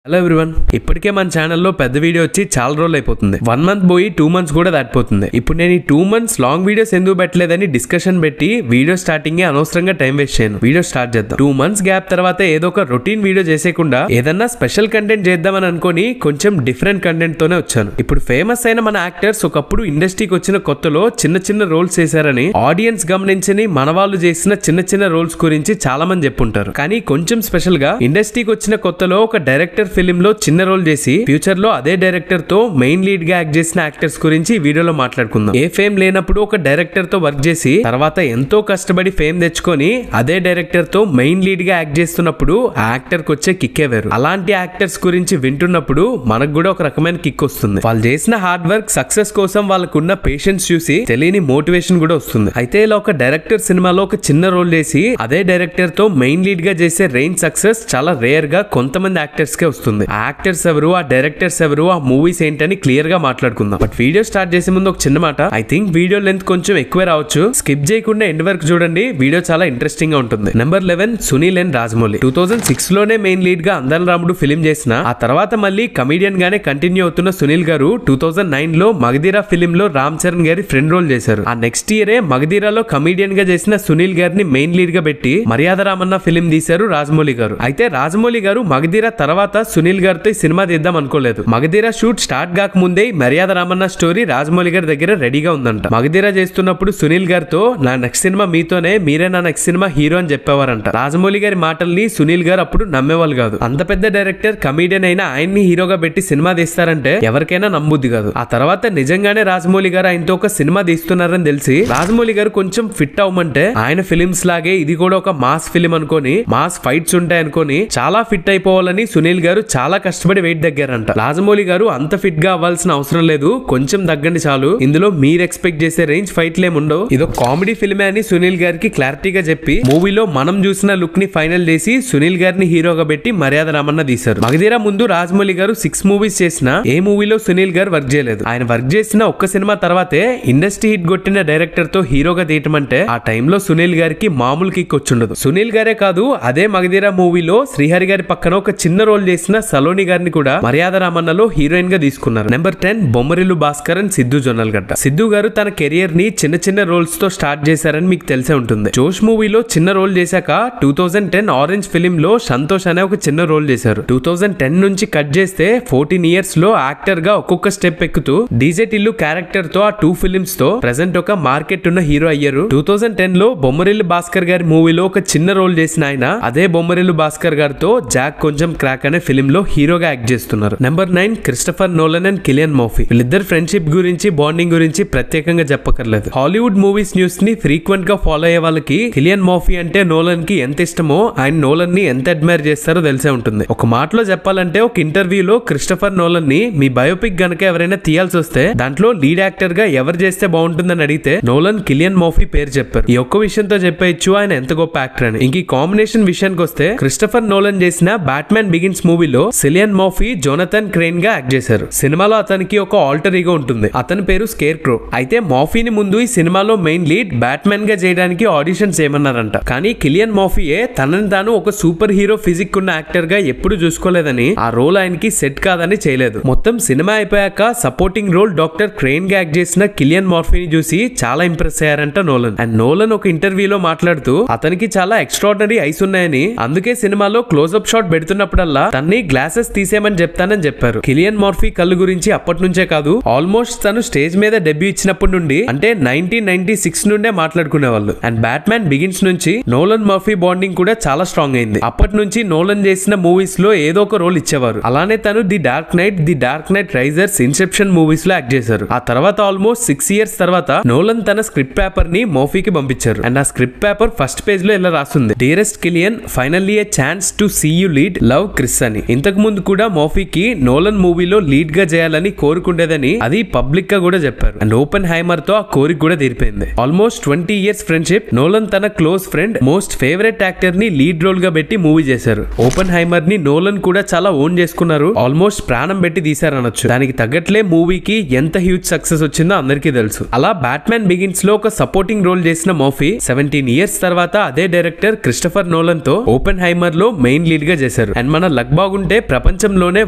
Hello everyone, ఇప్పటికే మన ఛానల్లో పెద్ద వీడియో వచ్చి చాలా రోజులు అయిపోతుంది. 1 మంత్ పోయి 2 మంత్స్ కూడా దాటిపోతుంది. ఇప్పుడు నేను ఈ 2 మంత్స్ లాంగ్ వీడియోస్ ఎందుకు పెట్టలేదని డిస్కషన్ పెట్టి వీడియో స్టార్టింగ్ అనవసరంగా టైం వేస్ట్ చేయను. వీడియో స్టార్ట్ చేద్దాం. 2 మంత్స్ గ్యాప్ తర్వాత ఏదో ఒక రొటీన్ వీడియో చేసేకుండా ఏదన్నా స్పెషల్ కంటెంట్ చేద్దామని అనుకుని కొంచెం డిఫరెంట్ కంటెంట్ తోనే వచ్చాను. ఇప్పుడు ఫేమస్ అయిన మన యాక్టర్స్ ఒకప్పుడు ఇండస్ట్రీకి వచ్చిన కొత్తలో చిన్న చిన్న రోల్స్ చేశారని ఆడియన్స్ గమనించని మన వాళ్ళు చేసిన చిన్న చిన్న రోల్స్ గురించి చాలా మంది చెప్పుంటారు. కానీ కొంచెం స్పెషల్ గా ఇండస్ట్రీకి వచ్చిన కొత్తలో ఒక డైరెక్టర్ ఫిలిం లో చిన్న రోల్ చేసి ఫ్యూచర్ లో అదే డైరెక్టర్ తో మెయిన్ లీడ్ గా యాక్ట్ చేసిన యాక్టర్స్ గురించి వీడియోలో మాట్లాడుకుందాం. ఏ ఫేమ్ లేనప్పుడు ఒక డైరెక్టర్ తో వర్క్ చేసి తర్వాత ఎంతో కష్టపడి ఫేమ్ తెచ్చుకొని అదే డైరెక్టర్ తో మెయిన్ లీడ్ గా యాక్ట్ చేస్తున్నప్పుడు ఆ యాక్టర్ కి వచ్చే కిక్కే వేరు. అలాంటి యాక్టర్స్ గురించి వింటున్నప్పుడు మనకు కూడా ఒక రకమైన కిక్ వస్తుంది. వాళ్ళు చేసిన హార్డ్ వర్క్ సక్సెస్ కోసం వాళ్ళకున్న పేషెన్స్ చూసి తెలియని మోటివేషన్ కూడా వస్తుంది. అయితే ఇలా ఒక డైరెక్టర్ సినిమాలో ఒక చిన్న రోల్ చేసి అదే డైరెక్టర్ తో మెయిన్ లీడ్ గా చేసే రేంజ్ సక్సెస్ చాలా రేర్ గా కొంతమంది యాక్టర్స్ కే వస్తుంది. ఆ యాక్టర్స్ ఎవరు, ఆ డైరెక్టర్స్ ఎవరు, ఆ మూవీస్ ఏంటని క్లియర్ గా మాట్లాడుకుందాం. బట్ వీడియో స్టార్ట్ చేసే ముందు ఒక చిన్న మాట. ఐ థింక్ వీడియో లెంత్ కొంచెం ఎక్కువే రావచ్చు. స్కిప్ చేయకుండా ఎండ్ వరకు చూడండి, వీడియో చాలా ఇంట్రెస్టింగ్ గా ఉంటుంది. Number 11 Sunil and Rajamouli. 2006 లోనే మెయిన్ లీడ్ గా అందరం రాముడు ఫిలిం చేసిన ఆ తర్వాత మళ్ళీ కమీడియన్ గానే కంటిన్యూ అవుతున్న సునీల్ గారు 2009 లో మగధీరా ఫిలిం లో రామ్ చరణ్ గారి ఫ్రెండ్ రోల్ చేశారు. ఆ నెక్స్ట్ ఇయరే మగధీరాలో కమీడియన్ గా చేసిన సునీల్ గారిని మెయిన్ లీడ్ గా పెట్టి మర్యాద రామన్న ఫిలిం తీశారు రాజమౌళి గారు. అయితే రాజమౌళి గారు మగధీరా తర్వాత సునీల్ గారితో సినిమా తీద్దాం అనుకోలేదు. మగధీరా షూట్ స్టార్ట్ కాక ముందే మర్యాద రామన్న స్టోరీ రాజమౌళి గారి దగ్గర రెడీగా ఉందంట. మగధీరా చేస్తున్నప్పుడు సునీల్ గారితో నా నెక్స్ట్ సినిమా మీతోనే, మీరే నా నెక్స్ట్ సినిమా హీరో అని చెప్పేవారంట. రాజమౌళి గారి మాటల్ని సునీల్ గారు అప్పుడు నమ్మేవాళ్ళు కాదు. అంత పెద్ద డైరెక్టర్ కమీడియన్ అయినా ఆయన్ని హీరోగా పెట్టి సినిమా తీస్తారంటే ఎవరికైనా నమ్ముద్ది కాదు. ఆ తర్వాత నిజంగానే రాజమౌళి గారు ఆయనతో ఒక సినిమా తీస్తున్నారని తెలిసి రాజమౌళి గారు కొంచెం ఫిట్ అవ్వమంటే ఆయన ఫిలిమ్స్ లాగే ఇది కూడా ఒక మాస్ ఫిలిం అనుకోని, మాస్ ఫైట్స్ ఉంటాయి అనుకోని చాలా ఫిట్ అయిపోవాలని సునీల్ గారు చాలా కష్టపడి వెయిట్ దగ్గరంట. రాజమౌళి గారు అంత ఫిట్ గా అవ్వాల్సిన అవసరం లేదు, కొంచెం తగ్గండి చాలు, ఇందులో మీరు ఎక్స్పెక్ట్ చేసే రేంజ్ ఫైట్లు ఏముండవు, ఇదో కామెడీ ఫిల్మే అని సునీల్ గారికి క్లారిటీగా చెప్పి మూవీలో మనం చూసిన లుక్ ని ఫైనల్ చేసి సునీల్ గారిని హీరోగా పెట్టి మర్యాద రామన్న తీశారు. మగధీరా ముందు రాజమౌళి గారు 6 మూవీస్ చేసిన ఏ మూవీలో సునీల్ గారు వర్క్ చేయలేదు. ఆయన వర్క్ చేసిన ఒక్క సినిమా తర్వాతే ఇండస్ట్రీ హిట్ కొట్టిన డైరెక్టర్ తో హీరోగా తీయటం అంటే ఆ టైంలో సునీల్ గారికి మామూలు కిక్ వచ్చుండదు. సునీల్ గారే కాదు, అదే మగధీరా మూవీలో శ్రీహరి గారి పక్కన ఒక చిన్న రోల్ చేసిన సలోని గారిని కూడా మర్యాద రామన్నలో హీరోయిన్ గా తీసుకున్నారు. Number 10 Bommarillu Bhaskar and Siddhu Jonnalagadda. సిద్ధు గారు తన కెరియర్ ని చిన్న చిన్న రోల్స్ తో స్టార్ట్ చేశారని మీకు తెలిసే ఉంటుంది. జోష్ మూవీలో చిన్న రోల్ చేశాక 2010 ఆరెంజ్ ఫిలిం లో సంతోష్ అనే ఒక చిన్న రోల్ చేశారు. 2010 నుంచి కట్ చేస్తే 14 ఇయర్స్ లో యాక్టర్ గా ఒక్కొక్క స్టెప్ ఎక్కుతూ డీజే టిల్లు క్యారెక్టర్ తో ఆ 2 ఫిలిమ్స్ తో ప్రెసెంట్ ఒక మార్కెట్ ఉన్న హీరో అయ్యారు. 2010 లో బొమ్మరిల్లు భాస్కర్ గారి మూవీలో ఒక చిన్న రోల్ చేసిన ఆయన అదే బొమ్మరిల్లు భాస్కర్ గారితో జాక్ కొంచెం క్రాక్ అనే ఫిలిం లో హీరోగా యాక్ట్ చేస్తున్నారు. Number 9 Christopher Nolan and Cillian Murphy. వీళ్ళిద్దరు ఫ్రెండ్షిప్ గురించి, బాండింగ్ గురించి ప్రత్యేకంగా చెప్పకర్లేదు. హాలీవుడ్ మూవీస్ న్యూస్ ని ఫ్రీక్వెంట్ గా ఫాలో అయ్యే వాళ్ళకి కిలియన్ మర్ఫీ అంటే నోలన్ కి ఎంత ఇష్టమో ఆయన నోలన్ ని ఎంత అడ్మైర్ చేస్తారో తెలిసే ఉంటుంది. ఒక మాటలో చెప్పాలంటే ఒక ఇంటర్వ్యూలో క్రిస్టఫర్ నోలన్ ని మీ బయోపిక్ గనక ఎవరైనా తీయాల్సి వస్తే దాంట్లో లీడ్ యాక్టర్ గా ఎవరు చేస్తే బాగుంటుందని అడిగితే నోలన్ కిలియన్ మర్ఫీ పేరు చెప్పారు. ఈ ఒక్క విషయంతో చెప్పేయచ్చు ఆయన ఎంత గొప్ప యాక్టర్ అని. ఇంక ఈ కాంబినేషన్ విషయానికి వస్తే క్రిస్టఫర్ నోలన్ చేసిన బ్యాట్మ్యాన్ బిగిన్స్ మూవీలో సిలియన్ మర్ఫీ జోనథన్ క్రేన్ గా యాక్ట్ చేశారు. సినిమాలో అతనికి ఒక ఆల్టర్ ఈగో ఉంటుంది, అతని పేరు స్కేర్ క్రో. అయితే మర్ఫీని ముందు ఈ సినిమాలో మెయిన్ లీడ్ బ్యాట్మ్యాన్ గా చేయడానికి ఆడిషన్స్ ఏమన్నారంట. కానీ కిలియన్ మర్ఫీయే తనని తాను ఒక సూపర్ హీరో ఫిజిక్ ఉన్న యాక్టర్ గా ఎప్పుడు చూసుకోలేదని, ఆ రోల్ ఆయనకి సెట్ కాదని చేయలేదు. మొత్తం సినిమా అయిపోయాక సపోర్టింగ్ రోల్ డాక్టర్ క్రేన్ గా యాక్ట్ చేసిన కిలియన్ మర్ఫీని చూసి చాలా ఇంప్రెస్ అయ్యారంట నోలన్. అండ్ నోలన్ ఒక ఇంటర్వ్యూలో మాట్లాడుతూ అతనికి చాలా ఎక్స్ట్రాడినరీ ఐస్ ఉన్నాయని, అందుకే సినిమాలో క్లోజ్అప్ షాట్ పెడుతున్నప్పుడల్లా తన్ని గ్లాసెస్ తీసేయమని చెప్తానని చెప్పారు. కిలియన్ మర్ఫీ కళ్ళు గురించి అప్పటి నుంచే కాదు, ఆల్మోస్ట్ తను స్టేజ్ మీద డెబ్యూ ఇచ్చినప్పటి నుండి అంటే 1996 నుండే మాట్లాడుకునేవాళ్ళు. అండ్ బ్యాట్మ్యాన్ బిగిన్స్ నుంచి నోలన్ మర్ఫీ బాండింగ్ కూడా చాలా స్ట్రాంగ్ అయింది. అప్పటి నుంచి నోలన్ చేసిన మూవీస్ లో ఏదో ఒక రోల్ ఇచ్చేవారు. అలానే తను the dark night Risers, Inception movies లో యాక్ట్ చేశారు. ఆ తర్వాత ఆల్మోస్ట్ 6 ఇయర్స్ తర్వాత నోలన్ తన స్క్రిప్ట్ పేపర్ ని మర్ఫీకి పంపించారు. అండ్ ఆ స్క్రిప్ట్ పేపర్ ఫస్ట్ పేజ్ లో ఇలా రాస్తుంది, dearest Kilian, finally a chance to see you lead, love Chris అని. ఇంతకు ముందు కూడా మర్ఫీకి నోలన్ మూవీలో లీడ్ గా చేయాలని కోరుకుండేదని అది పబ్లిక్ గా కూడా చెప్పారు. అండ్ ఓపెన్ హైమర్ తో ఆ కోరిక కూడా తీరిపోయింది. Almost 20 years friendship. నోలన్ తన close friend, most favourite actor ని లీడ్ రోల్ గా పెట్టి మూవీ చేశారు. ఓపెన్ హైమర్ ని నోలన్ కూడా చాలా ఓన్ చేసుకున్నారు, ఆల్మోస్ట్ ప్రాణం పెట్టి తీశారనొచ్చు. దానికి తగ్గట్లే మూవీకి ఎంత హ్యూజ్ సక్సెస్ వచ్చిందో అందరికీ తెలుసు. అలా బ్యాట్మ్యాన్ బిగిన్స్ లో ఒక సపోర్టింగ్ రోల్ చేసిన మర్ఫీ 17 ఇయర్స్ తర్వాత అదే డైరెక్టర్ క్రిస్టఫర్ నోలన్ తో ఓపెన్ హైమర్ లో మెయిన్ లీడ్ గా చేశారు. అండ్ మన లక్ బాగుంటే బాగుంటే ప్రపంచంలోనే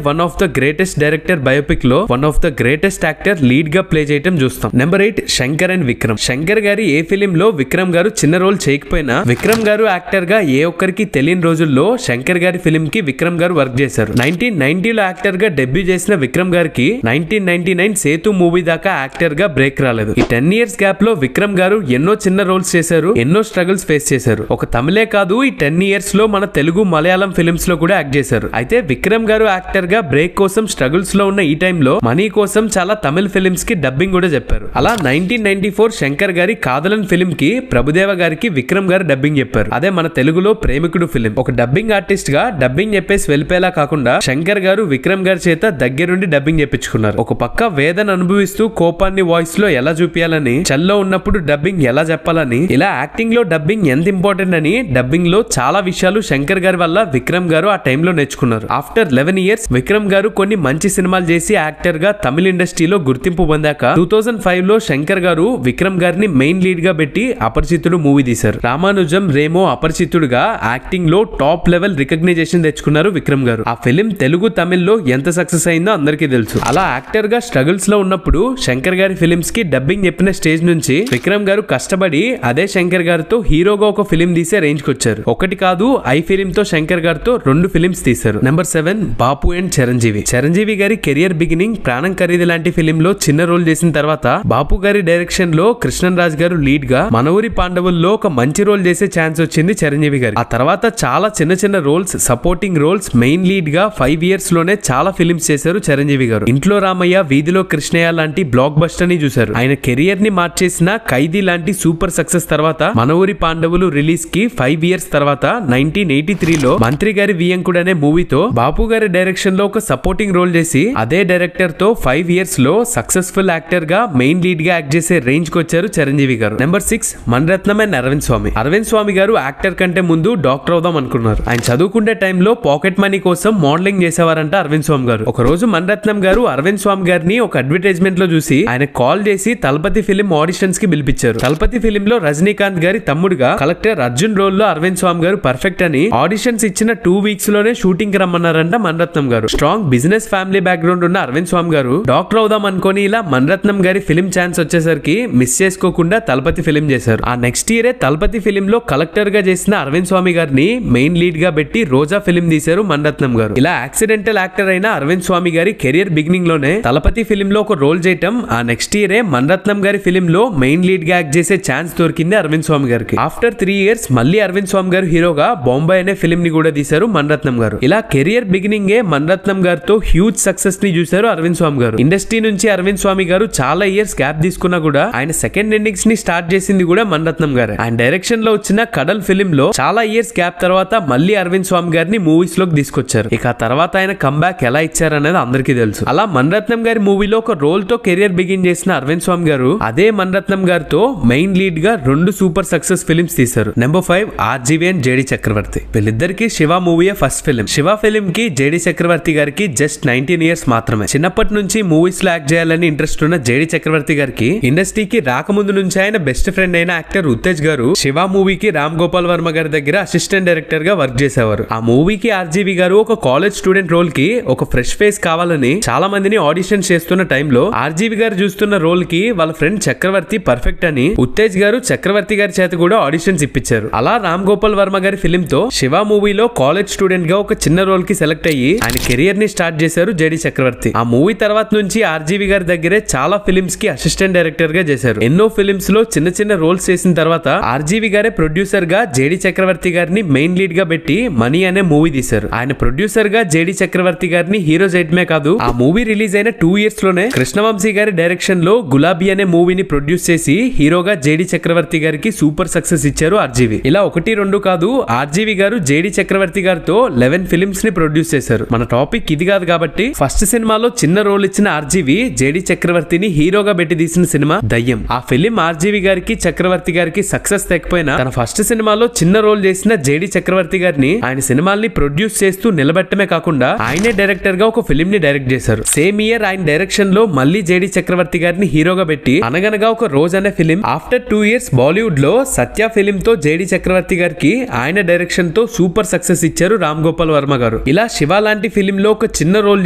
one of the greatest director biopic లో one of the greatest actor lead గా ప్లే చేయటం చూస్తాం. Number 8 Shankar and Vikram. శంకర్ గారి ఏ ఫిలిం లో విక్రమ్ గారు చిన్న రోల్ చేయకపోయినా విక్రమ్ గారు యాక్టర్ గా ఏ ఒక్కరికి తెలియని రోజుల్లో శంకర్ గారి ఫిలిం కి విక్రమ్ గారు వర్క్ చేశారు. 1990లో యాక్టర్ గా డెబ్యూ చేసిన విక్రమ్ గారికి 1999 సేతు మూవీ దాకా యాక్టర్ గా బ్రేక్ రాలేదు. ఈ 10 years గ్యాప్ లో విక్రమ్ గారు ఎన్నో చిన్న రోల్స్ చేశారు, ఎన్నో స్ట్రగుల్స్ ఫేస్ చేశారు. ఒక తమిళే కాదు, ఈ 10 years లో మన తెలుగు మలయాళం ఫిలిమ్స్ లో కూడా యాక్ట్ చేశారు. అయితే విక్రమ్ గారు యాక్టర్ గా బ్రేక్ కోసం స్ట్రగుల్స్ లో ఉన్న ఈ టైంలో మనీ కోసం చాలా తమిళ ఫిలిమ్స్ కి డబ్బింగ్ కూడా చెప్పారు. అలా 1994 శంకర్ గారి కాదలన్ ఫిలిం కి ప్రభుదేవ గారికి విక్రమ్ గారు డబ్బింగ్ చెప్పారు. అదే మన తెలుగులో ప్రేమికుడు ఫిలిం. ఒక డబ్బింగ్ ఆర్టిస్ట్ గా డబ్బింగ్ చెప్పేసి వెళ్ళిపోయేలా కాకుండా శంకర్ గారు విక్రమ్ గారి చేత దగ్గరుండి డబ్బింగ్ చెప్పించుకున్నారు. ఒక పక్క వేదన అనుభవిస్తూ కోపాన్ని వాయిస్ లో ఎలా చూపించాలని, చల్లో ఉన్నప్పుడు డబ్బింగ్ ఎలా చెప్పాలని, ఇలా యాక్టింగ్ లో డబ్బింగ్ ఎంత ఇంపార్టెంట్ అని డబ్బింగ్ లో చాలా విషయాలు శంకర్ గారి వల్ల విక్రమ్ గారు ఆ టైంలో నేర్చుకున్నారు. ఆఫ్టర్ 11 years విక్రమ్ గారు కొన్ని మంచి సినిమాలు చేసి యాక్టర్ గా తమిళ ఇండస్ట్రీలో గుర్తింపు పొందాక 2005 లో శంకర్ గారు విక్రమ్ గారిని మెయిన్ లీడ్ గా పెట్టి అపరిచితుడు మూవీ తీశారు. రామానుజం రేమో అపరిచితుడుగా యాక్టింగ్ లో టాప్ లెవెల్ రికగ్నైజేషన్ తెచ్చుకున్నారు విక్రమ్ గారు. ఆ ఫిలిం తెలుగు తమిళ్లో ఎంత సక్సెస్ అయిందో అందరికీ తెలుసు. అలా యాక్టర్ గా స్ట్రగుల్స్ లో ఉన్నప్పుడు శంకర్ గారి ఫిలిమ్స్ కి డబ్బింగ్ చెప్పిన స్టేజ్ నుంచి విక్రమ్ గారు కష్టపడి అదే శంకర్ గారితో హీరోగా ఒక ఫిలిం తీసే రేంజ్ కి వచ్చారు. ఒకటి కాదు, ఐ ఫిలిం తో శంకర్ గారితో 2 ఫిలిమ్స్ తీశారు. Number 7 Bapu and Chiranjeevi. Chiranjeevi గారి కెరియర్ బిగినింగ్ ప్రాణం ఖరీదు లాంటి ఫిలిం లో చిన్న రోల్ చేసిన తర్వాత బాపు గారి డైరెక్షన్ లో కృష్ణన్ రాజ్ గారు లీడ్ గా మన ఊరి పాండవుల్లో ఒక మంచి రోల్ చేసే ఛాన్స్ వచ్చింది చిరంజీవి గారి. ఆ తర్వాత చాలా చిన్న చిన్న roles, supporting roles, main lead గా 5 years లోనే చాలా ఫిలిమ్స్ చేశారు చిరంజీవి గారు. ఇంట్లో రామయ్య, వీధిలో కృష్ణయ్య లాంటి బ్లాక్ బస్టర్ ని చూశారు. ఆయన కెరియర్ ని మార్చేసిన ఖైదీ లాంటి సూపర్ సక్సెస్ తర్వాత మన ఊరి పాండవులు రిలీజ్ కి 5 years తర్వాత 1983 లో మంత్రి గారి వియంకుడు అనే మూవీతో బాపు గారి డైరెక్షన్ లో ఒక సపోర్టింగ్ రోల్ చేసి అదే డైరెక్టర్ తో 5 years లో సక్సెస్ఫుల్ యాక్టర్ గా మెయిన్ లీడ్ గా యాక్ట్ చేసే రేంజ్ కి వచ్చారు చిరంజీవి గారు. నెంబర్ 6 మణిరత్నం అండ్ అరవింద్ స్వామి. అరవింద్ స్వామి గారు యాక్టర్ కంటే ముందు డాక్టర్ అవుదాం అనుకున్నారు. ఆయన చదువుకునే టైంలో పాకెట్ మనీ కోసం మోడలింగ్ చేసేవారంట అరవింద్ స్వామి గారు. ఒక రోజు మణిరత్నం గారు అరవింద్ స్వామి గారిని ఒక అడ్వర్టైజ్మెంట్ లో చూసి ఆయన కాల్ చేసి తలపతి ఫిలిం ఆడిషన్స్ కి పిలిపించారు. తలపతి ఫిలిం లో రజనీకాంత్ గారి తమ్ముడుగా కలెక్టర్ అర్జున్ రోల్ లో అరవింద్ స్వామి గారు పర్ఫెక్ట్ అని ఆడిషన్స్ ఇచ్చిన 2 weeks లోనే షూటింగ్ కి రమ్మన్నారంట మణిరత్నం గారు. స్ట్రాంగ్ బిజినెస్ ఫ్యామిలీ బ్యాక్గ్రౌండ్ ఉన్న అరవింద్ స్వామి గారు డాక్టర్ అవుదాం అనుకుని ఇలా మణిరత్నం గారి ఫిలిం ఛాన్స్ వచ్చేసరికి మిస్ చేసుకోకుండా తలపతి ఫిలిం చేశారు. ఆ నెక్స్ట్ ఇయరే తలపతి ఫిలిం లో కలెక్టర్ గా చేసిన అరవింద్ స్వామి గారిని మెయిన్ లీడ్ గా పెట్టి రోజా ఫిలిం తీశారు మణిరత్నం గారు. ఇలా యాక్సిడెంటల్ యాక్టర్ అయిన అరవింద్ స్వామి గారి కెరియర్ బిగినింగ్ లోనే తలపతి ఫిలిం లో ఒక రోల్ చేయటం, ఆ నెక్స్ట్ ఇయరే మణిరత్నం గారి ఫిలిం లో మెయిన్ లీడ్ గా యాక్ట్ చేసే ఛాన్స్ దొరికింది అరవింద్ స్వామి గారికి. ఆఫ్టర్ 3 years మళ్ళీ అరవింద్ స్వామి గారు హీరోగా బొంబాయి అనే ఫిలిం ని కూడా తీశారు మణిరత్నం గారు. ఇలా కెరియర్ బిగినింగ్ ఏ మణిరత్నం గారితో హ్యూజ్ సక్సెస్ ని చూశారు అరవింద్ స్వామి గారు. ఇండస్ట్రీ నుంచి అరవింద్ స్వామి గారు చాలా ఇయర్స్ గ్యాప్ తీసుకున్నా కూడా ఆయన సెకండ్ ఇన్నింగ్స్ ని స్టార్ట్ చేసింది కూడా మణిరత్నం గారు. ఆయన డైరెక్షన్ లో వచ్చిన కడల్ ఫిలిం లో చాలా ఇయర్స్ గ్యాప్ తర్వాత మళ్ళీ అరవింద్ స్వామి గారిని మూవీస్ లోకి తీసుకొచ్చారు. ఇక తర్వాత ఆయన కంబ్యాక్ ఎలా ఇచ్చారనేది అందరికీ తెలుసు. అలా మణిరత్నం గారి మూవీలో ఒక రోల్ తో కెరియర్ బిగిన్ చేసిన అరవింద్ స్వామి గారు అదే మణిరత్నం గారితో మెయిన్ లీడ్ గా 2 సూపర్ సక్సెస్ ఫిలిమ్స్ తీశారు. నెంబర్ 5 ఆర్జీవి అండ్ జేడి చక్రవర్తి. వీళ్ళిద్దరికి Shiva movie first film. Shiva film కి జేడి చక్రవర్తి గారికి జస్ట్ 19 years మాత్రమే. చిన్నప్పటి నుంచి మూవీస్ లో యాక్ట్ చేయాలని ఇంట్రెస్ట్ ఉన్న జేడి చక్రవర్తి గారికి ఇండస్ట్రీకి రాకముందు నుంచి ఆయన బెస్ట్ ఫ్రెండ్ అయిన యాక్టర్ ఉత్తేజ్ గారు శివ మూవీకి రామ్ గోపాల్ వర్మ గారి దగ్గర అసిస్టెంట్ డైరెక్టర్ గా వర్క్ చేసేవారు. ఆ మూవీకి ఆర్జీవి గారు ఒక కాలేజ్ స్టూడెంట్ రోల్ కి ఒక ఫ్రెష్ ఫేస్ కావాలని చాలా మందిని ఆడిషన్ చేస్తున్న టైంలో ఆర్జీవి గారు చూస్తున్న రోల్ కి వాళ్ళ ఫ్రెండ్ చక్రవర్తి పర్ఫెక్ట్ అని ఉత్తేజ్ గారు చక్రవర్తి గారి చేత కూడా ఆడిషన్స్ ఇప్పించారు. అలా రామ్ గోపాల్ వర్మ గారి ఫిలిం తో శివ మూవీలో కాలేజ్ స్టూడెంట్ గా ఒక చిన్న రోల్ కి సెలెక్ట్ అయ్యి ఆయన కెరియర్ ని స్టార్ట్ చేశారు జేడి చక్రవర్తి. ఆ మూవీ తర్వాత నుంచి ఆర్జీవి గారి దగ్గరే చాలా ఫిలిమ్స్ కి అసిస్టెంట్ డైరెక్టర్ గా చేశారు. ఎన్నో ఫిలిమ్స్ లో చిన్న చిన్న రోల్స్ చేసిన తర్వాత ఆర్జీవి గారే ప్రొడ్యూసర్ గా జేడి చక్రవర్తి గారిని మెయిన్ లీడ్ గా పెట్టి మనీ అనే మూవీ తీశారు. ఆయన ప్రొడ్యూసర్ గా జేడి చక్రవర్తి గారిని హీరో చేయడమే కాదు, ఆ మూవీ రిలీజ్ అయిన 2 years లోనే కృష్ణవంశీ గారి డైరెక్షన్ లో గులాబీ అనే మూవీని ప్రొడ్యూస్ చేసి హీరోగా జేడి చక్రవర్తి గారికి సూపర్ సక్సెస్ ఇచ్చారు ఆర్జీవి. ఇలా 1-2 కాదు, ఆర్జీవి గారు జేడి చక్రవర్తి గారితో 11 ఫిలిమ్స్ ని ప్రొడ్యూస్ చేశారు. మన టాపిక్ ఇది కాదు కాబట్టి ఫస్ట్ సినిమాలో చిన్న రోల్ ఇచ్చిన ఆర్జీవి జేడి చక్రవర్తిని హీరోగా పెట్టి తీసిన సినిమా దయ్యం. ఆ ఫిలిం ఆర్జీవి గారికి చక్రవర్తి గారికి సక్సెస్ తెకపోయినా తన ఫస్ట్ సినిమాలో చిన్న రోల్ చేసిన జేడి చక్రవర్తి గారిని ఆయన సినిమాల్ని ప్రొడ్యూస్ చేస్తూ నిలబెట్టమే కాకుండా ఆయనే డైరెక్టర్ గా ఒక ఫిలిం ని డైరెక్ట్ చేశారు. సేమ్ ఇయర్ ఆయన డైరెక్షన్ లో మళ్ళీ జేడి చక్రవర్తి గారిని హీరోగా పెట్టి అనగనగా ఒక రోజు అనే ఫిలిం. ఆఫ్టర్ 2 years బాలీవుడ్ లో సత్య ఫిలిం తో జేడి చక్రవర్తి గారికి ఆయన డైరెక్షన్ తో సూపర్ సక్సెస్ ఇచ్చారు రామ్ గోపాల్ వర్మ గారు. గారు. ఇలా శివ లాంటి ఫిలిం లో ఒక చిన్న రోల్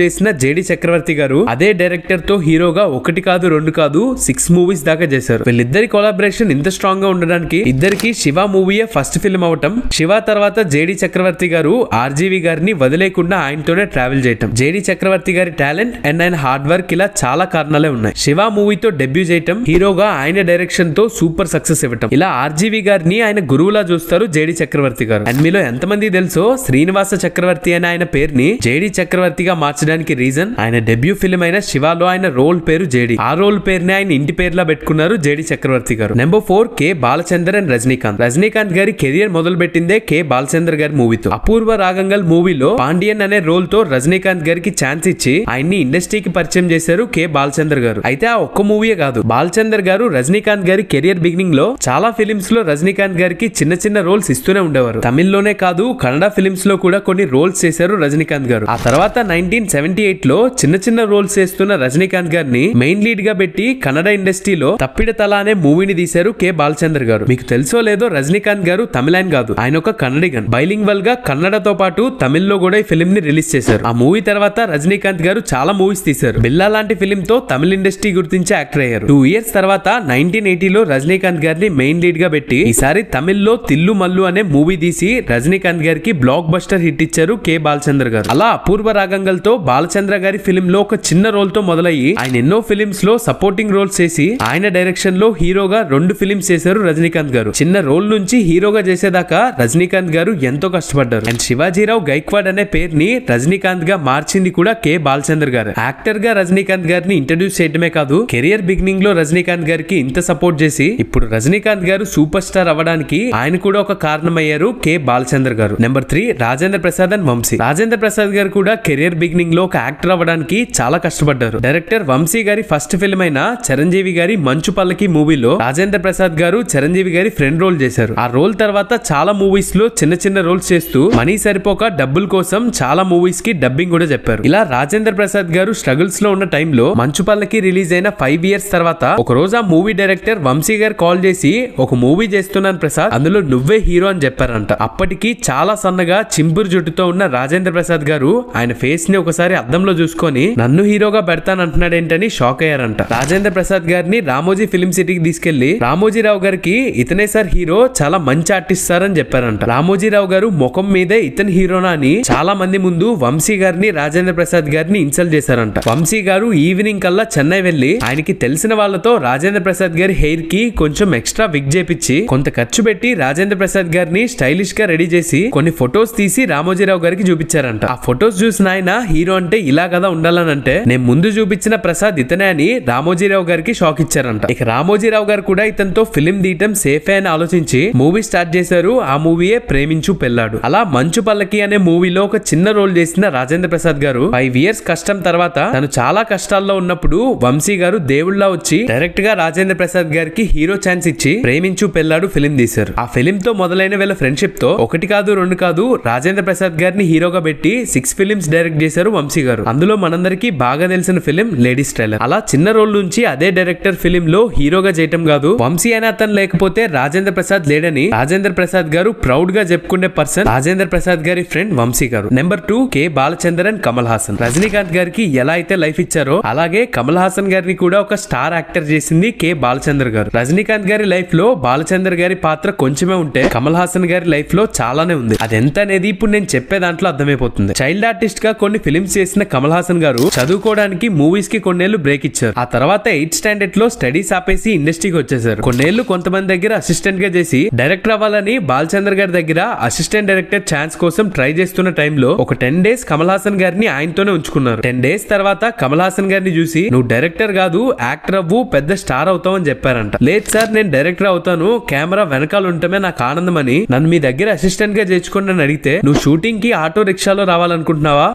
చేసిన జేడి చక్రవర్తి గారు అదే డైరెక్టర్ తో హీరోగా 1 కాదు 2 కాదు 6 మూవీస్ దాకా చేశారు. వీళ్ళిద్దరి కొలాబరేషన్ ఇంత స్ట్రాంగ్ గా ఉండడానికి ఇద్దరికి శివ మూవీయే ఫస్ట్ ఫిల్మ్ అవటం, శివ తర్వాత జేడి చక్రవర్తి గారు ఆర్జీవి గారిని వదిలేకుండా ఆయనతోనే ట్రావెల్ చేయటం, జేడి చక్రవర్తి గారి టాలెంట్ అండ్ ఆయన హార్డ్ వర్క్, ఇలా చాలా కారణాలే ఉన్నాయి. శివ మూవీతో డెబ్యూ చేయటం, హీరోగా ఆయన డైరెక్షన్ తో సూపర్ సక్సెస్ ఇవ్వటం, ఇలా ఆర్జీవి గారిని ఆయన గురువులా చూస్తారు జేడి చక్రవర్తి గారు. అండ్ మీలో ఎంతమంది తెలుసో శ్రీనివాస చక్రవర్తి అనే ఆయన పేరుని జేడి చక్రవర్తిగా మార్చడానికి రీజన్ ఆయన డెబ్యూ ఫిల్మ్ అయిన శివాలో ఆయన రోల్ పేరు జేడి, ఆ రోల్ పేరుని ఆయన ఇంటి పేరులా పెట్టుకున్నారు జేడి చక్రవర్తి గారు. Number 4 K Balachander and Rajinikanth. Rajinikanth గారి కెరియర్ మొదలు పెట్టిందే కే బాలచందర్ గారి మూవీతో. అపూర్వ రాగంగల్ మూవీలో పాండియన్ అనే రోల్ తో రజనీకాంత్ గారికి ఛాన్స్ ఇచ్చి ఆయన్ని ఇండస్ట్రీకి పరిచయం చేశారు కే బాలచందర్ గారు. అయితే ఆ ఒక్క మూవీయే కాదు, బాలచందర్ గారు రజనీకాంత్ గారి కెరియర్ బిగినింగ్ లో చాలా ఫిలిమ్స్ లో రజనీకాంత్ గారికి చిన్న చిన్న రోల్స్ ఇస్తూనే ఉండేవారు. తమిళ్లోనే కాదు కన్నడ ఫిలిమ్స్ లో కూడా కొన్ని రోల్స్ చేశారు రజనీకాంత్ గారు. ఆ తర్వాత 1978 లో చిన్న చిన్న రోల్స్ చేస్తున్న రజనీకాంత్ గారిని మెయిన్ లీడ్ గా పెట్టి కన్నడ ఇండస్ట్రీలో తప్పిడ తల అనే మూవీని తీశారు కే బాలచందర్ గారు. మీకు తెలుసో లేదో రజనీకాంత్ గారు తమిళాన్ కాదు, ఆయన ఒక కన్నడిగన్. బైలింగ్వల్ గా కన్నడతో పాటు తమిళ్లో కూడా ఈ ఫిలిం ని రిలీజ్ చేశారు. ఆ మూవీ తర్వాత రజనీకాంత్ గారు చాలా మూవీస్ తీశారు. బిల్లా లాంటి ఫిలిం తో తమిళ ఇండస్ట్రీ గుర్తించి యాక్టర్ అయ్యారు. 2 ఇయర్స్ తర్వాత 1980 లో రజనీకాంత్ గారిని మెయిన్ లీడ్ గా పెట్టి ఈసారి తమిళ్లో తిల్లు మల్లు అనే మూవీ తీసి రజనీకాంత్ గారికి బ్లాక్ బస్టర్ హిట్ ఇచ్చారు కే బాలచందర్ గారు. అలా అపూర్వ రాగంగల్ తో బాలచంద్ర గారి ఫిలిం లో ఒక చిన్న రోల్ తో మొదలయ్యి ఆయన ఎన్నో ఫిలిమ్స్ లో సపోర్టింగ్ రోల్స్ చేసి ఆయన డైరెక్షన్ లో హీరోగా 2 ఫిలిమ్స్ చేశారు రజనీకాంత్ గారు. చిన్న రోల్ నుంచి హీరోగా చేసేదాకా రజనీకాంత్ గారు ఎంతో కష్టపడ్డారు. అండ్ శివాజీరావు గైక్వాడ్ అనే పేరుని రజనీకాంత్ గా మార్చింది కూడా కే బాలచందర్ గారు. యాక్టర్ గా రజనీకాంత్ గారిని ఇంట్రడ్యూస్ చేయడమే కాదు, కెరియర్ బిగినింగ్ లో రజనీకాంత్ గారికి ఇంత సపోర్ట్ చేసి ఇప్పుడు రజనీకాంత్ గారు సూపర్ స్టార్ అవ్వడానికి ఆయన కూడా ఒక కారణమయ్యారు K Balachander garu. Number 3 Rajendra Prasad and Vamsi. Rajendra Prasad garu కూడా కెరియర్ బిగినింగ్ లో ఒక యాక్టర్ అవ్వడానికి చాలా కష్టపడ్డారు. డైరెక్టర్ వంశీ గారి ఫస్ట్ ఫిల్మ్ అయిన చిరంజీవి గారి మంచు పల్లకి మూవీలో రాజేంద్ర ప్రసాద్ గారు చిరంజీవి గారి ఫ్రెండ్ రోల్ చేశారు. ఆ రోల్ తర్వాత చాలా మూవీస్ లో చిన్న చిన్న రోల్స్ చేస్తూ మనీ సరిపోక డబ్బుల కోసం చాలా మూవీస్ కి డబ్బింగ్ కూడా చెప్పారు. ఇలా రాజేంద్ర ప్రసాద్ గారు స్ట్రగుల్స్ లో ఉన్న టైంలో మంచు పల్లకి రిలీజ్ అయిన 5 ఇయర్స్ తర్వాత ఒక రోజు ఆ మూవీ డైరెక్టర్ వంశీ గారు కాల్ చేసి ఒక మూవీ చేస్తున్నాను ప్రసాద్, అందులో నువ్వే హీరో అని చెప్పారంట. అప్పటికి చాలా సన్నగా చింపురు జుట్టుతో ఉన్న రాజేంద్ర ప్రసాద్ గారు ఆయన ఫేస్ ని ఒకసారి అద్దంలో చూసుకొని నన్ను హీరోగా పెడతానంటున్నాడేంటని షాక్ అయ్యారంట. రాజేంద్ర ప్రసాద్ గారిని రామోజీ ఫిలిం సిటీకి తీసుకెళ్లి రామోజీరావు గారికి ఇతనే సార్ హీరో, చాలా మంచి ఆర్టిస్ట్ సార్ అని చెప్పారంట. రామోజీరావు గారు ముఖం మీదే ఇతని హీరోనా అని చాలా మంది ముందు వంశీ గారిని రాజేంద్ర ప్రసాద్ గారిని ఇన్సల్ట్ చేశారంట. వంశీ గారు ఈవినింగ్ కల్లా చెన్నై వెళ్లి ఆయనకి తెలిసిన వాళ్ళతో రాజేంద్ర ప్రసాద్ గారి హెయిర్ కి కొంచెం ఎక్స్ట్రా విగ్ చేపించి కొంత ఖర్చు పెట్టి రాజేంద్ర ప్రసాద్ గారిని స్టైలిష్ గా రెడీ చేసి కొన్ని ఫొటోస్ తీసి రామోజీరావు గారికి చూపించారంట. ఆ ఫొటోస్ చూసిన ఆయన హీరో అంటే ఇలా కదా ఉండాలని అంటే నేను ముందు చూపించిన ప్రసాద్ ఇతనే అని రామోజీరావు గారికి షాక్ ఇచ్చారంట. ఇక రామోజీరావు గారు కూడా ఇతనితో ఫిలిం తీయటం సేఫే అని ఆలోచించి మూవీ స్టార్ట్ చేశారు. ఆ మూవీయే ప్రేమించు పెళ్ళాడు. అలా మంచు పల్లకి అనే మూవీలో ఒక చిన్న రోల్ చేసిన రాజేంద్ర ప్రసాద్ గారు 5 ఇయర్స్ కష్టం తర్వాత తను చాలా కష్టాల్లో ఉన్నప్పుడు వంశీ గారు దేవుళ్లా వచ్చి డైరెక్ట్ గా రాజేంద్ర ప్రసాద్ గారికి హీరో ఛాన్స్ ఇచ్చి ప్రేమించు పెళ్ళాడు ఫిలిం తీశారు. ఆ ఫిలిం తో మొదలైన వీళ్ళ ఫ్రెండ్షిప్ తో 1 కాదు 2 కాదు రాజేంద్ర ప్రసాద్ గారిని హీరోగా పెట్టి 6 ఫిలిమ్స్ డైరెక్ట్ చేశారు వంశీ గారు. అందులో మనందరికీ బాగా తెలిసిన ఫిలిం లేడీస్ ట్రైలర్. అలా చిన్న రోల్ నుంచి అదే డైరెక్టర్ ఫిలిం లో హీరోగా చేయటం కాదు, వంశీ అనే అతను లేకపోతే రాజేంద్ర ప్రసాద్ లేడని రాజేంద్ర ప్రసాద్ గారు ప్రౌడ్ గా చెప్పుకునే పర్సన్ రాజేంద్ర ప్రసాద్ గారి ఫ్రెండ్ వంశీ గారు. Number 2 K Balachander and Kamal Haasan. Rajinikanth గారికి ఎలా అయితే లైఫ్ ఇచ్చారో అలాగే కమల్ హాసన్ గారిని కూడా ఒక స్టార్ యాక్టర్ చేసింది కే బాలచందర్ గారు. రజనీకాంత్ గారి లైఫ్ లో బాలచందర్ గారి పాత్ర కొంచెమే ఉంటే కమల్ హాసన్ గారి లైఫ్ లో చాలానే ఉంది. అదెంత అనేది ఇప్పుడు నేను చెప్పే దాంట్లో అర్థమైపోతుంది. చైల్డ్ ఆర్టిస్ట్ గా కొన్ని ఫిలిమ్స్ చేసిన కమల్ హాసన్ గారు చదువుకోవడానికి మూవీస్ కి కొన్నేళ్లు బ్రేక్ ఇచ్చారు. ఆ తర్వాత 8th స్టాండర్డ్ లో స్టడీస్ ఆపేసి ఇండస్ట్రీకి వచ్చేసారు. కొన్నేళ్లు కొంతమంది దగ్గర అసిస్టెంట్ గా చేసి డైరెక్టర్ అవ్వాలని బాలచందర్ గారి దగ్గర అసిస్టెంట్ డైరెక్టర్ ఛాన్స్ కోసం ట్రై చేస్తున్న టైంలో ఒక 10 days కమల్ హాసన్ గారిని ఆయనతోనే ఉంచుకున్నారు. 10 days తర్వాత కమల్ హాసన్ గారిని చూసి నువ్వు డైరెక్టర్ కాదు యాక్టర్ అవ్వు, పెద్ద స్టార్ అవుతావు అని చెప్పారంట. లేదు సార్ నేను డైరెక్టర్ అవుతాను, కెమెరా వెనకాల ఉంటమే నాకు ఆనందం అని నన్ను మీ దగ్గర అసిస్టెంట్ గా చేర్చుకోండి అని అడిగితే నువ్వు షూటింగ్ కి ఆటో రిక్షాలో రావాలనుకుంటున్నావా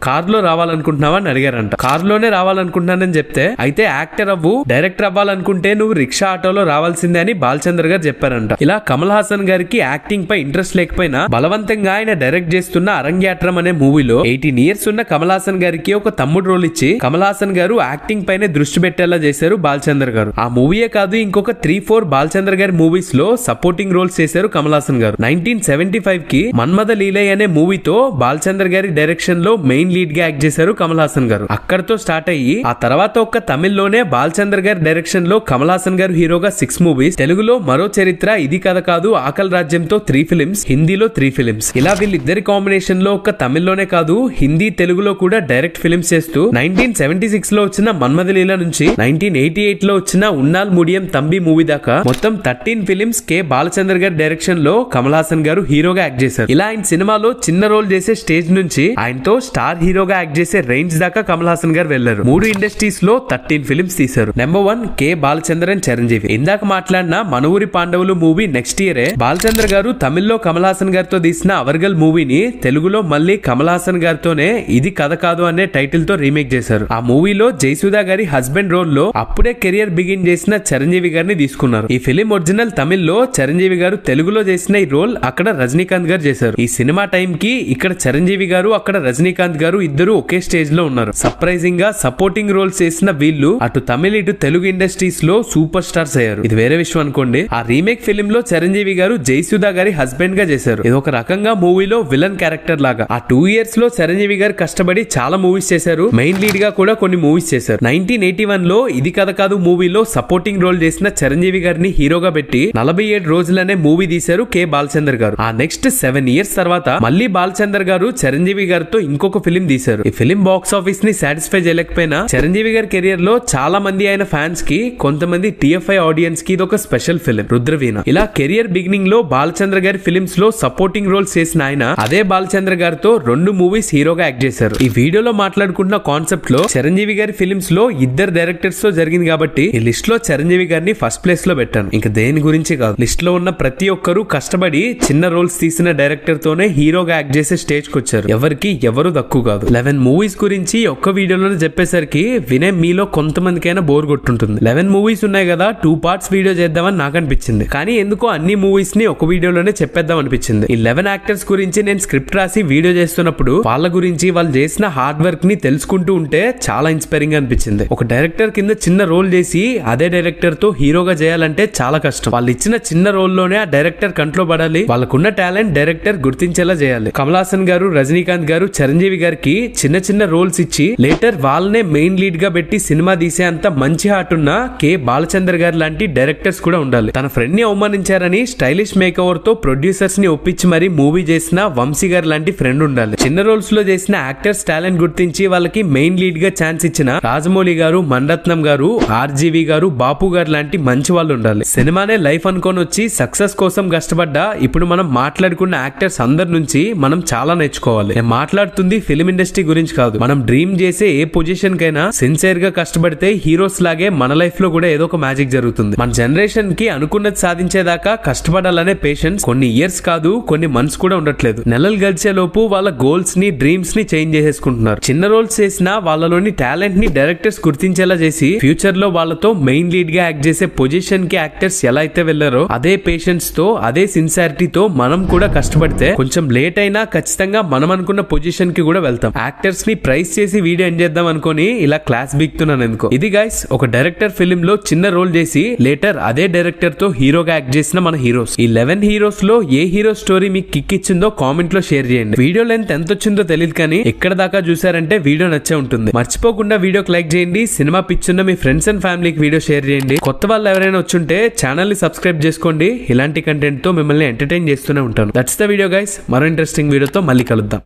కార్ లో రావాలనుకుంటున్నావా అని అడిగారంట. కార్ లోనే రావాలనుకుంటున్నానని చెప్తే అయితే యాక్టర్ అవ్వు, డైరెక్టర్ అవ్వాలనుకుంటే నువ్వు రిక్షా ఆటోలో రావాల్సిందే అని బాలచందర్ గారు చెప్పారంట. ఇలా కమల్ హాసన్ గారికి యాక్టింగ్ పై ఇంట్రెస్ట్ లేకపోయినా బలవంతంగా ఆయన డైరెక్ట్ చేస్తున్న అరంగ్యాట్రం అనే మూవీలో 18 years ఉన్న కమల్ హాసన్ గారికి ఒక తమ్ముడు రోల్ ఇచ్చి కమల్ హాసన్ గారు యాక్టింగ్ పైనే దృష్టి పెట్టేలా చేశారు బాలచందర్ గారు. ఆ మూవీయే కాదు ఇంకొక 3-4 బాలచందర్ గారి మూవీస్ లో సపోర్టింగ్ రోల్స్ చేశారు కమల్ హాసన్ గారు. 1975 కి మన్మథ లీలై అనే మూవీతో బాలచందర్ బాలచందర్ గారి డైరెక్షన్ లో మెయిన్ లీడ్ గా యాక్ట్ చేశారు కమల్ హాసన్ గారు. అక్కడతో స్టార్ట్ అయ్యి ఆ తర్వాత ఒక్క తమిళ్లోనే బాలచందర్ గారి డైరెక్షన్ లో కమల్ హాసన్ గారు హీరోగా 6 మూవీస్, తెలుగులో మరో చరిత్ర, ఇది కథ కాదు, ఆకల్ రాజ్యంతో 3 ఫిలిమ్స్, హిందీలో 3 ఫిలిమ్స్. ఇలా వీళ్ళిద్దరి కాంబినేషన్ లో ఒక్క తమిళ్లోనే కాదు హిందీ తెలుగులో కూడా డైరెక్ట్ ఫిలిమ్స్ చేస్తూ 1976 లో వచ్చిన మన్మథలీల నుంచి 1988 లో వచ్చిన ఉన్నాల్ ముడియం తంబి మూవీ దాకా మొత్తం 13 ఫిలిమ్స్ కె బాలచందర్ గారి డైరెక్షన్ లో కమల్ హాసన్ గారు హీరోగా యాక్ట్ చేశారు. ఇలా ఆయన సినిమాలో చిన్న రోల్ చేసే స్టేజ్ నుంచి ఆయనతో స్టార్ హీరోగా యాక్ట్ చేసే రేంజ్ దాకా కమల్ హాసన్ గారు వెళ్లారు. 3 ఇండస్ట్రీస్ లో 13 ఫిలిమ్స్ తీశారు. Number 1 K Balachander and Chiranjeevi. ఇందాక మాట్లాడిన మన ఊరి పాండవులు మూవీ నెక్స్ట్ ఇయరే బాలచందర్ గారు తమిళ్లో కమల్ హాసన్ గారితో తీసిన అవర్గల్ మూవీని తెలుగులో మళ్ళీ కమల్ హాసన్ గారితోనే ఇది కథ కాదు అనే టైటిల్ తో రీమేక్ చేశారు. ఆ మూవీలో జయసుధా గారి హస్బెండ్ రోల్ లో అప్పుడే కెరియర్ బిగిన్ చేసిన చిరంజీవి గారిని తీసుకున్నారు. ఈ ఫిలిం ఒరిజినల్ తమిళ్లో చిరంజీవి గారు తెలుగులో చేసిన ఈ రోల్ అక్కడ రజనీకాంత్ గారు చేశారు. ఈ సినిమా టైం కి ఇక్కడ చిరంజీవి గారు అక్కడ రజనీకాంత్ గారు ఇద్దరు ఒకే స్టేజ్ లో ఉన్నారు. సర్ప్రైజింగ్ గా సపోర్టింగ్ రోల్స్ చేసిన వీళ్ళు అటు తమిళ ఇటు తెలుగు ఇండస్ట్రీస్ లో సూపర్ స్టార్స్ అయ్యారు. ఇది వేరే విషయం అనుకోండి. ఆ రీమేక్ ఫిలిం లో చిరంజీవి గారు జయసుధా గారి హస్బెండ్ గా చేశారు. ఇది ఒక రకంగా మూవీలో విలన్ క్యారెక్టర్ లాగా. ఆ 2 ఇయర్స్ లో చిరంజీవి గారు కష్టపడి చాలా మూవీస్ చేశారు. మెయిన్ లీడ్ గా కూడా కొన్ని మూవీస్ చేశారు. 1981 లో ఇది కథ కాదు మూవీలో సపోర్టింగ్ రోల్ చేసిన చిరంజీవి గారిని హీరోగా పెట్టి 47 రోజులనే మూవీ తీశారు కె బాలచందర్ గారు. ఆ నెక్స్ట్ 7 ఇయర్స్ తర్వాత మళ్ళీ బాలచందర్ గారు చిరంజీవి గారితో ఇంకొక ఫిలిం తీశారు. ఈ ఫిలిం బాక్స్ ఆఫీస్ ని సాటిస్ఫై చేయలేకపోయినా చిరంజీవి గారి కెరియర్ లో చాలా మంది ఆయన ఫ్యాన్స్ కి, కొంతమంది TFI ఆడియన్స్ కి ఇది ఒక స్పెషల్ ఫిలిం రుద్రవీణ. ఇలా కెరియర్ బిగినింగ్ లో బాలచంద్ర గారి ఫిలిమ్స్ లో సపోర్టింగ్ రోల్స్ చేసిన ఆయన అదే బాలచంద్ర గారితో 2 మూవీస్ హీరోగా యాక్ట్ చేశారు. ఈ వీడియోలో మాట్లాడుకుంటున్న కాన్సెప్ట్ లో చిరంజీవి గారి ఫిలిమ్స్ లో ఇద్దరు డైరెక్టర్స్ తో జరిగింది కాబట్టి ఈ లిస్ట్ లో చిరంజీవి గారిని ఫస్ట్ ప్లేస్ లో పెట్టాను. ఇంకా దేని గురించి కాదు. లిస్ట్ లో ఉన్న ప్రతి ఒక్కరు కష్టపడి చిన్న రోల్స్ తీసిన డైరెక్టర్ తోనే హీరోగా యాక్ట్ చేసే స్టేజ్ కి వచ్చారు. ఎవరికి ఎవరు తక్కువ కాదు. 11 మూవీస్ గురించి ఒక్క వీడియోలోనే చెప్పేసరికి వినే మీలో కొంతమందికైనా బోర్ కొట్టుంటుంది. 11 మూవీస్ ఉన్నాయి కదా 2 పార్ట్స్ వీడియో చేద్దామని నాకు అనిపించింది. కానీ ఎందుకో అన్ని మూవీస్ ని ఒక వీడియోలోనే చెప్పేద్దాం అనిపించింది. ఈ 11 యాక్టర్స్ గురించి నేను స్క్రిప్ట్ రాసి వీడియో చేస్తున్నప్పుడు వాళ్ళ గురించి వాళ్ళు చేసిన హార్డ్ వర్క్ ని తెలుసుకుంటూ ఉంటే చాలా ఇన్స్పైరింగ్ అనిపించింది. ఒక డైరెక్టర్ కింద చిన్న రోల్ చేసి అదే డైరెక్టర్ తో హీరోగా చేయాలంటే చాలా కష్టం. వాళ్ళు ఇచ్చిన చిన్న రోల్ లోనే ఆ డైరెక్టర్ కంట్లో పడాలి. వాళ్ళకున్న టాలెంట్ డైరెక్టర్ గుర్తించేలా చేయాలి. కమల్ హాసన్ గారు, రజనీకాంత్ గారు చిరంజీవి గారికి చిన్న చిన్న రోల్స్ ఇచ్చి లేటర్ వాళ్ళనే మెయిన్ లీడ్ గా పెట్టి సినిమా తీసే అంత మంచి హార్ట్ ఉన్న కె బాలచందర్ గారు లాంటి డైరెక్టర్స్ కూడా ఉండాలి. తన ఫ్రెండ్ ని అవమానించారని స్టైలిష్ మేక్ ఓవర్ తో ప్రొడ్యూసర్స్ ని ఒప్పించి మరీ మూవీ చేసిన వంశీ గారు లాంటి ఫ్రెండ్ ఉండాలి. చిన్న రోల్స్ లో చేసిన యాక్టర్స్ టాలెంట్ గుర్తించి వాళ్ళకి మెయిన్ లీడ్ గా ఛాన్స్ ఇచ్చిన రాజమౌళి గారు, మణరత్నం గారు, RGV గారు, బాపు గారు లాంటి మంచి వాళ్ళు ఉండాలి. సినిమానే లైఫ్ అనుకొని వచ్చి సక్సెస్ కోసం కష్టపడ్డా ఇప్పుడు మనం మాట్లాడుకున్న యాక్టర్స్ అందరి నుంచి మనం చాలా నేర్చుకోవాలి. నేను మాట్లాడుతుంది ఫిలిం ఇండస్ట్రీ గురించి కాదు. మనం డ్రీమ్ చేసే ఏ పొజిషన్ కైనా సిన్సియర్ గా కష్టపడితే హీరోస్ లాగే మన లైఫ్ లో కూడా ఏదో ఒక మ్యాజిక్ జరుగుతుంది. మన జనరేషన్ కి అనుకున్నది సాధించేదాకా కష్టపడాలనే పేషెన్స్ కొన్ని ఇయర్స్ కాదు కొన్ని మంత్స్ కూడా ఉండట్లేదు. నెలలు గడిచే లోపు వాళ్ళ గోల్స్ ని, డ్రీమ్స్ ని చేంజ్ చేసేసుకుంటున్నారు. చిన్న రోల్స్ చేసినా వాళ్ళలోని టాలెంట్ ని డైరెక్టర్స్ గుర్తించేలా చేసి ఫ్యూచర్ లో వాళ్ళతో మెయిన్ లీడ్ గా యాక్ట్ చేసే పొజిషన్ కి యాక్టర్స్ ఎలా అయితే వెళ్లారో అదే పేషెన్స్ తో, అదే సిన్సియారిటీతో మనం కూడా కష్టపడితే కొంచెం లేట్ అయినా ఖచ్చితంగా మనం అనుకున్న పొజిషన్ కి కూడా వెళ్తాం. యాక్టర్స్ ని ప్రైజ్ చేసి వీడియో ఎండ్ చేద్దాం అనుకుని ఇలా క్లాస్ బిగుతున్నాను ఎందుకో. ఇది గైస్ ఒక డైరెక్టర్ ఫిలిం లో చిన్న రోల్ చేసి లేటర్ అదే డైరెక్టర్ తో హీరోగా యాక్ట్ చేసిన మన హీరోస్. ఈ 11 హీరోస్ లో ఏ హీరో స్టోరీ మీకు కిక్ ఇచ్చిందో కామెంట్ లో షేర్ చేయండి. వీడియో లెంత్ ఎంత వచ్చిందో తెలియదు కానీ ఎక్కడ దాకా చూసారంటే వీడియో నచ్చే ఉంటుంది. మర్చిపోకుండా వీడియోకి లైక్ చేయండి. సినిమా పిచ్చున్న మీ ఫ్రెండ్స్ అండ్ ఫ్యామిలీకి వీడియో షేర్ చేయండి. కొత్త వాళ్ళు ఎవరైనా వచ్చుంటే ఛానల్ ని సబ్స్క్రైబ్ చేసుకోండి. ఇలాంటి కంటెంట్ తో మిమ్మల్ని ఎంటర్టైన్ చేస్తూనే ఉంటాను. That's the video guys. మరో ఇంట్రెస్టింగ్ వీడియోతో మళ్ళీ కలుద్దాం.